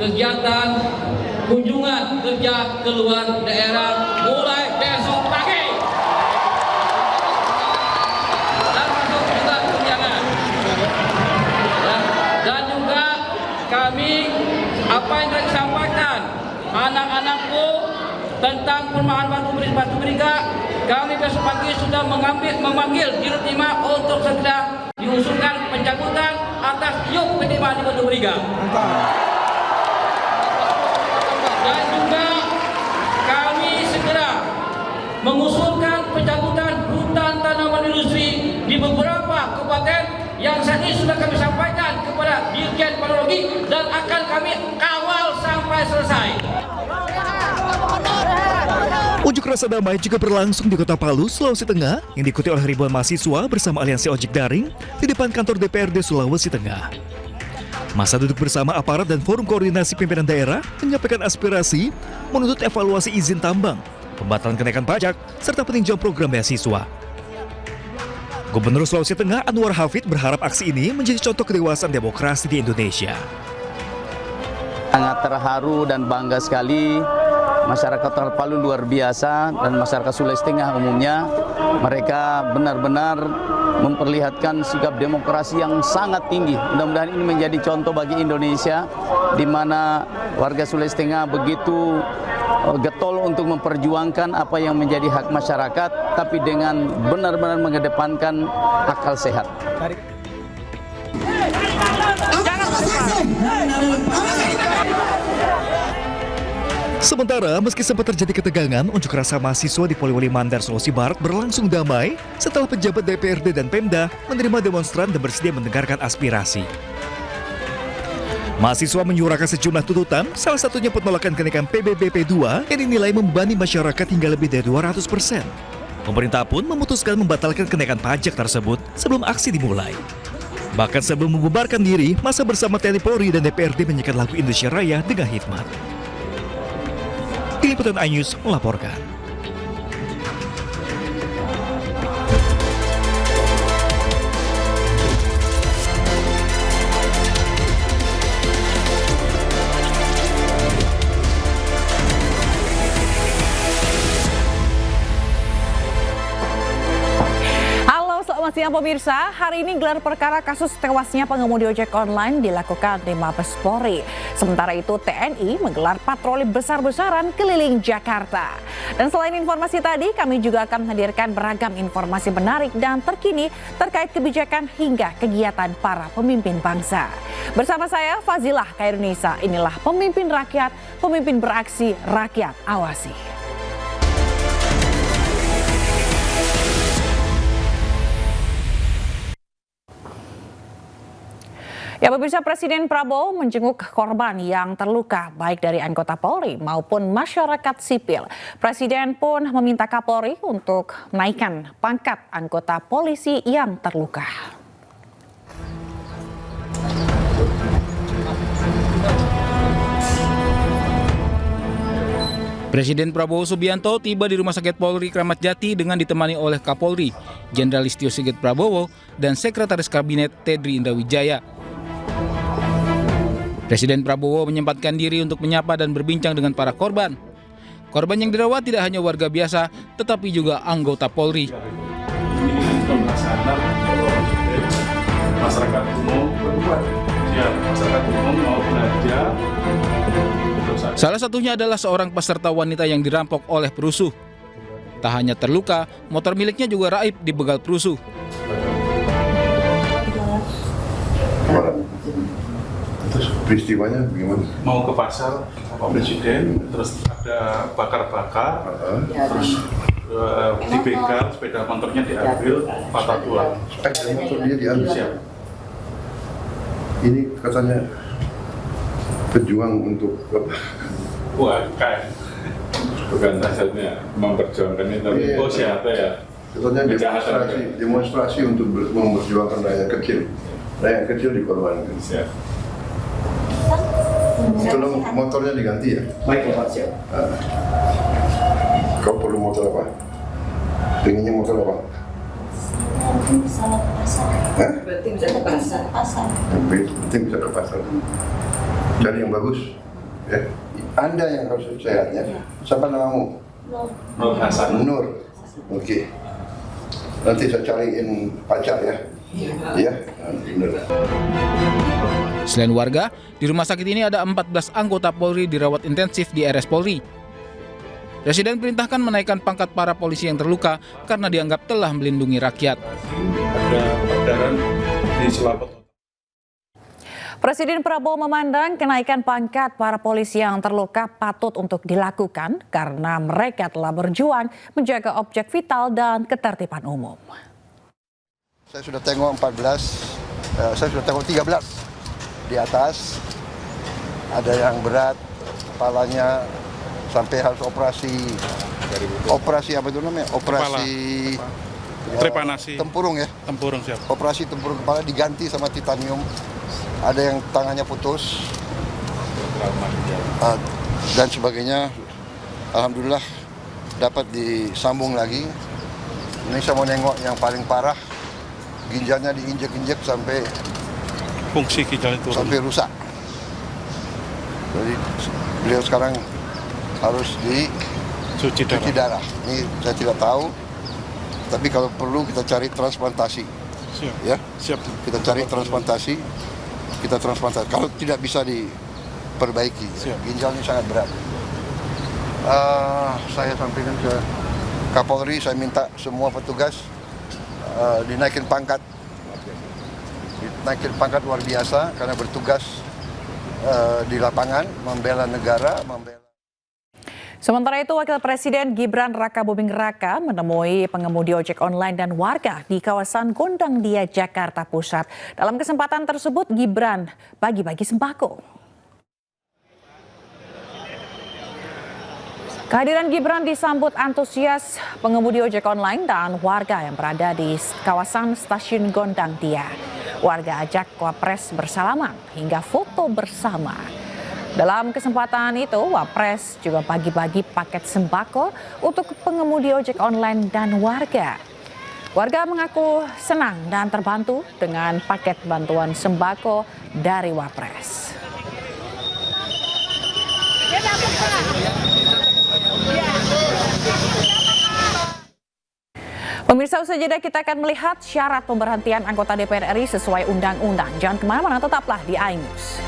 kegiatan kunjungan kerja keluar daerah mulai besok pagi. Dan masuk juga tunjangan. Dan juga kami apa yang telah disampaikan anak-anakku tentang perumahan batu beriga, kami besok pagi sudah memanggil Dirut 5 untuk segera diusulkan pencabutan atas iup penerima di Batu Beriga. Dan juga kami segera mengusulkan pencabutan hutan tanaman industri di beberapa kabupaten yang saat ini sudah kami sampaikan kepada Dirjen Panologi dan akan kami kawal sampai selesai. Unjuk rasa damai juga berlangsung di Kota Palu, Sulawesi Tengah yang diikuti oleh ribuan mahasiswa bersama Aliansi Ojek Daring di depan kantor DPRD Sulawesi Tengah. Masa duduk bersama aparat dan forum koordinasi pimpinan daerah menyampaikan aspirasi menuntut evaluasi izin tambang, pembatalan kenaikan pajak, serta peninjauan program beasiswa. Gubernur Sulawesi Tengah Anwar Hafid berharap aksi ini menjadi contoh kedewasaan demokrasi di Indonesia. Sangat terharu dan bangga sekali. Masyarakat Kota Palu luar biasa dan masyarakat Sulawesi Tengah umumnya, mereka benar-benar memperlihatkan sikap demokrasi yang sangat tinggi. Mudah-mudahan ini menjadi contoh bagi Indonesia, di mana warga Sulawesi Tengah begitu getol untuk memperjuangkan apa yang menjadi hak masyarakat, tapi dengan benar-benar mengedepankan akal sehat. Sementara, meski sempat terjadi ketegangan, unjuk rasa mahasiswa di Poliwali Mandar, Sulawesi Barat berlangsung damai setelah pejabat DPRD dan Pemda menerima demonstran dan bersedia mendengarkan aspirasi. Mahasiswa menyuarakan sejumlah tuntutan, salah satunya penolakan kenaikan PBBP 2 yang dinilai membebani masyarakat hingga lebih dari 200%. Pemerintah pun memutuskan membatalkan kenaikan pajak tersebut sebelum aksi dimulai. Bahkan sebelum membubarkan diri, masa bersama TNI Polri dan DPRD menyanyikan lagu Indonesia Raya dengan hikmat. Tim Liputan iNews melaporkan. Selamat siang pemirsa, hari ini gelar perkara kasus tewasnya pengemudi ojek online dilakukan di Mabes Polri. Sementara itu TNI menggelar patroli besar-besaran keliling Jakarta. Dan selain informasi tadi, kami juga akan menghadirkan beragam informasi menarik dan terkini terkait kebijakan hingga kegiatan para pemimpin bangsa. Bersama saya Fazilah Khairunisa, inilah pemimpin rakyat, pemimpin beraksi, rakyat awasi. Ya pemirsa, Presiden Prabowo menjenguk korban yang terluka baik dari anggota Polri maupun masyarakat sipil. Presiden pun meminta Kapolri untuk menaikkan pangkat anggota polisi yang terluka. Presiden Prabowo Subianto tiba di Rumah Sakit Polri Kramat Jati dengan ditemani oleh Kapolri, Jenderal Listio Sigit Prabowo, dan Sekretaris Kabinet Tedri Indrawijaya. Presiden Prabowo menyempatkan diri untuk menyapa dan berbincang dengan para korban. Korban yang dirawat tidak hanya warga biasa, tetapi juga anggota Polri. Masyarakat umum mau belajar. Salah satunya adalah seorang peserta wanita yang dirampok oleh perusuh. Tak hanya terluka, motor miliknya juga raib di begal perusuh. Terus peristiwanya bagaimana? Mau ke pasar Pak Presiden, terus ada bakar-bakar, terus dibegal, sepeda motornya diambil, patah tulang. Sepeda motornya diambil siapa? Ini katanya pejuang untuk apa? Bukan. Bukan hasilnya memperjuangkan itu. Oh siapa ya? Katanya demonstrasi untuk memperjuangkan rakyat kecil. Rakyat kecil dikorbankan. Siap. Tolong motornya diganti ya. Baik Pak, siap. Kau perlu motor apa? Pengennya motor apa? Penting bisa ke pasar. Penting bisa ke pasar. Pasar. Penting bisa ke pasar. Cari yang bagus. Ya. Anda yang harus sehatnya. Siapa namamu? Nur Hasan. Nur. Oke. Nanti saya cariin pacar ya. Iya. Nur. Selain warga, di rumah sakit ini ada 14 anggota Polri dirawat intensif di RS Polri. Presiden perintahkan menaikkan pangkat para polisi yang terluka karena dianggap telah melindungi rakyat. Ada peredaran di selaput. Presiden Prabowo memandang kenaikan pangkat para polisi yang terluka patut untuk dilakukan karena mereka telah berjuang menjaga objek vital dan ketertiban umum. Saya sudah tengok saya sudah tengok 13 di atas. Ada yang berat, kepalanya sampai harus operasi apa itu namanya? Operasi Trepanasi. Tempurung ya. Tempurung siap. Operasi tempurung kepala diganti sama titanium. Ada yang tangannya putus dan sebagainya. Alhamdulillah dapat disambung lagi. Ini saya mau nengok yang paling parah, ginjalnya diinjek-injek sampai Fungsi ginjal itu sampai rusak. Jadi beliau sekarang harus cuci cuci darah. Ini saya tidak tahu, tapi kalau perlu kita cari transplantasi. Siap. Ya, Siap. kita cari transplantasi. Kita transplantasi. Kalau tidak bisa diperbaiki, ginjalnya sangat berat. Saya sampaikan ke Kapolri, saya minta semua petugas dinaikin pangkat luar biasa karena bertugas di lapangan, membela negara, Sementara itu, Wakil Presiden Gibran Rakabuming Raka menemui pengemudi ojek online dan warga di kawasan Gondang Dia, Jakarta Pusat. Dalam kesempatan tersebut, Gibran bagi-bagi sembako. Kehadiran Gibran disambut antusias pengemudi ojek online dan warga yang berada di kawasan stasiun Gondang Dia. Warga ajak Wapres bersalaman hingga foto bersama. Dalam kesempatan itu, Wapres juga bagi-bagi paket sembako untuk pengemudi ojek online dan warga. Warga mengaku senang dan terbantu dengan paket bantuan sembako dari Wapres. Pemirsa, usai jeda kita akan melihat syarat pemberhentian anggota DPR RI sesuai undang-undang. Jangan kemana-mana, tetaplah di iNews.